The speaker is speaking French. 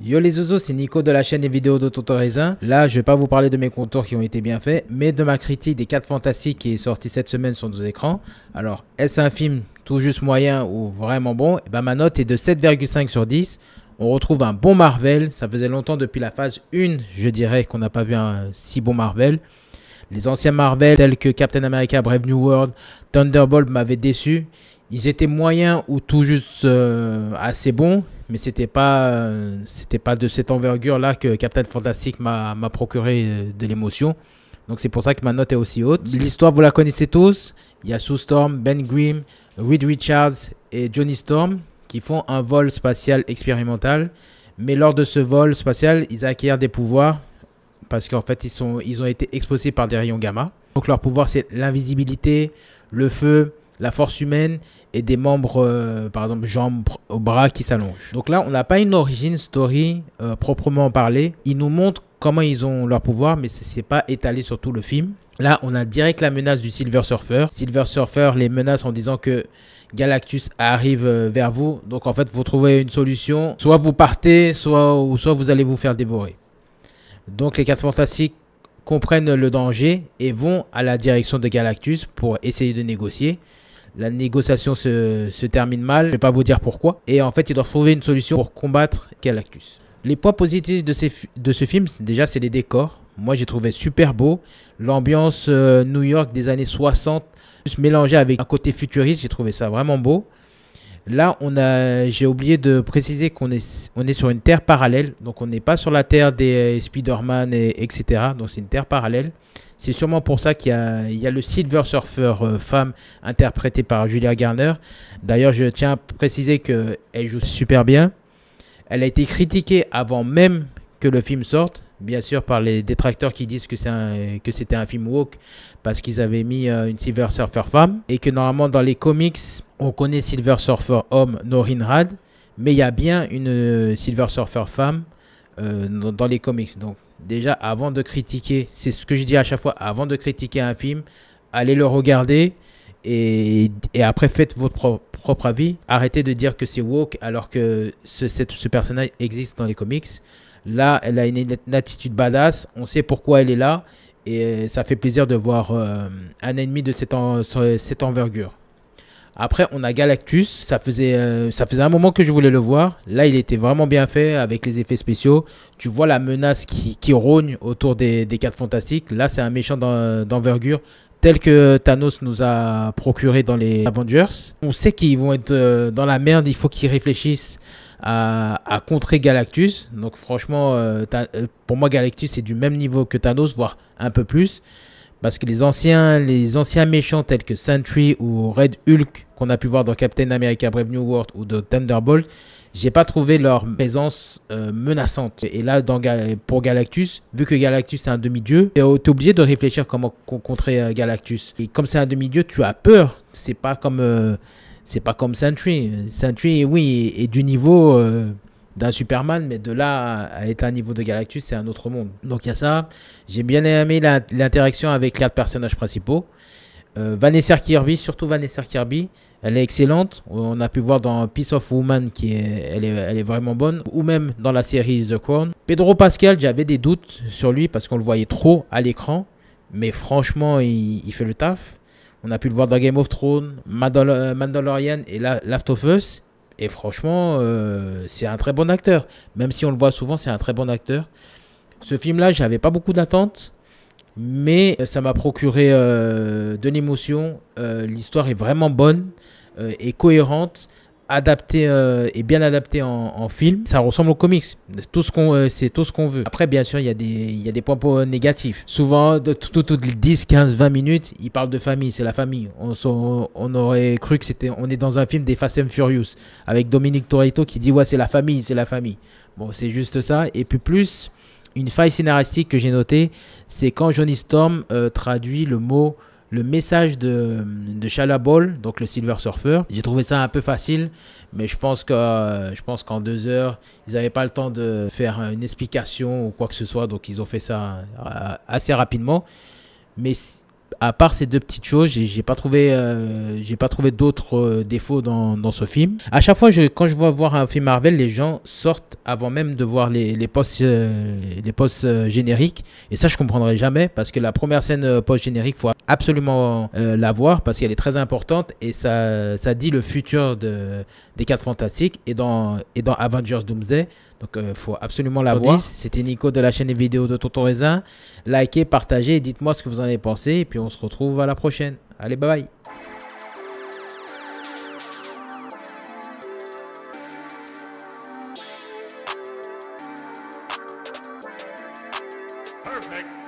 Yo les zozos, c'est Nico de la chaîne des vidéos d'Auto-Raisin. Là, je vais pas vous parler de mes contours qui ont été bien faits, mais de ma critique des 4 Fantastiques qui est sortie cette semaine sur nos écrans. Alors, est-ce un film tout juste moyen ou vraiment bon? Et ben, ma note est de 7,5 sur 10. On retrouve un bon Marvel. Ça faisait longtemps depuis la phase 1, je dirais, qu'on n'a pas vu un si bon Marvel. Les anciens Marvel, tels que Captain America, Brave New World, Thunderbolt m'avaient déçu. Ils étaient moyens ou tout juste assez bons, mais c'était pas de cette envergure-là que Captain Fantastic m'a procuré de l'émotion. Donc c'est pour ça que ma note est aussi haute. L'histoire, vous la connaissez tous. Il y a Sue Storm, Ben Grimm, Reed Richards et Johnny Storm qui font un vol spatial expérimental. Mais lors de ce vol spatial, ils acquièrent des pouvoirs parce qu'en fait, ils ont été exposés par des rayons gamma. Donc leur pouvoir, c'est l'invisibilité, le feu, la force humaine et des membres, par exemple, jambes, bras qui s'allongent. Donc là, on n'a pas une origin story proprement parlée. Ils nous montrent comment ils ont leur pouvoir, mais ce n'est pas étalé sur tout le film. Là, on a direct la menace du Silver Surfer. Silver Surfer les menace en disant que Galactus arrive vers vous. Donc en fait, vous trouvez une solution. Soit vous partez, soit vous allez vous faire dévorer. Donc les 4 Fantastiques comprennent le danger et vont à la direction de Galactus pour essayer de négocier. La négociation se termine mal, je ne vais pas vous dire pourquoi. Et en fait, ils doivent trouver une solution pour combattre Galactus. Les points positifs de ce film, déjà, c'est les décors. Moi, j'ai trouvé super beau. L'ambiance New York des années 60, mélangée avec un côté futuriste, j'ai trouvé ça vraiment beau. Là, j'ai oublié de préciser qu'on est sur une terre parallèle. Donc, on n'est pas sur la terre des Spider-Man, etc. Donc, c'est une terre parallèle. C'est sûrement pour ça qu'il y a le Silver Surfer femme interprétée par Julia Garner. D'ailleurs, je tiens à préciser qu'elle joue super bien. Elle a été critiquée avant même que le film sorte. Bien sûr, par les détracteurs qui disent que c'était un film woke parce qu'ils avaient mis une Silver Surfer femme. Et que normalement, dans les comics, on connaît Silver Surfer homme, Norrin Rad. Mais il y a bien une Silver Surfer femme dans les comics. Donc, déjà, avant de critiquer, c'est ce que je dis à chaque fois, avant de critiquer un film, allez le regarder et après faites votre propre avis. Arrêtez de dire que c'est woke alors que ce personnage existe dans les comics. Là, elle a une attitude badass, on sait pourquoi elle est là et ça fait plaisir de voir un ennemi de cette envergure. Après, on a Galactus. Ça faisait un moment que je voulais le voir. Là, il était vraiment bien fait avec les effets spéciaux. Tu vois la menace qui rogne autour des 4 Fantastiques. Là, c'est un méchant d'envergure tel que Thanos nous a procuré dans les Avengers. On sait qu'ils vont être dans la merde. Il faut qu'ils réfléchissent à contrer Galactus. Donc, franchement, pour moi, Galactus est du même niveau que Thanos, voire un peu plus. Parce que les anciens méchants tels que Sentry ou Red Hulk qu'on a pu voir dans Captain America Brave New World ou de Thunderbolt, j'ai pas trouvé leur présence menaçante. Et là, pour Galactus, vu que Galactus est un demi-dieu, tu es obligé de réfléchir comment contrer Galactus. Et comme c'est un demi-dieu, tu as peur. C'est pas comme Sentry. Sentry, oui, est du niveau d'un Superman, mais de là à être à un niveau de Galactus, c'est un autre monde. Donc il y a ça. J'ai bien aimé l'interaction avec les 4 personnages principaux. Vanessa Kirby, surtout Vanessa Kirby, elle est excellente. On a pu voir dans Piece of Woman elle est vraiment bonne, ou même dans la série The Crown. Pedro Pascal, j'avais des doutes sur lui parce qu'on le voyait trop à l'écran, mais franchement, il fait le taf. On a pu le voir dans Game of Thrones, Mandalorian et Last of Us. Et franchement, c'est un très bon acteur. Même si on le voit souvent, c'est un très bon acteur. Ce film-là, j'avais pas beaucoup d'attentes. Mais ça m'a procuré de l'émotion. L'histoire est vraiment bonne et cohérente. Adaptée et bien adaptée en film. Ça ressemble aux comics. C'est tout ce qu'on veut. Après, bien sûr, il y a des points négatifs. Souvent, toutes les 10, 15, 20 minutes, ils parlent de famille. C'est la famille. On aurait cru que on est dans un film des Fast and Furious avec Dominic Toretto qui dit ouais, c'est la famille, c'est la famille. Bon, c'est juste ça. Et puis plus, une faille scénaristique que j'ai notée, c'est quand Johnny Storm traduit le message de Shalabol, donc le Silver Surfer. J'ai trouvé ça un peu facile, mais je pense qu'en 2 heures, ils n'avaient pas le temps de faire une explication ou quoi que ce soit, donc ils ont fait ça assez rapidement. Mais à part ces deux petites choses, j'ai pas trouvé d'autres défauts dans ce film. À chaque fois, quand je vois voir un film Marvel, les gens sortent avant même de voir les posts génériques. Et ça, je comprendrai jamais parce que la première scène post-générique, faut absolument la voir parce qu'elle est très importante et ça dit le futur des 4 Fantastiques et dans Avengers Doomsday. Donc, faut absolument la voir. C'était Nico de la chaîne vidéo de Tonton Raisin. Likez, partagez et dites-moi ce que vous en avez pensé. Et puis, on se retrouve à la prochaine. Allez, bye bye. Perfect.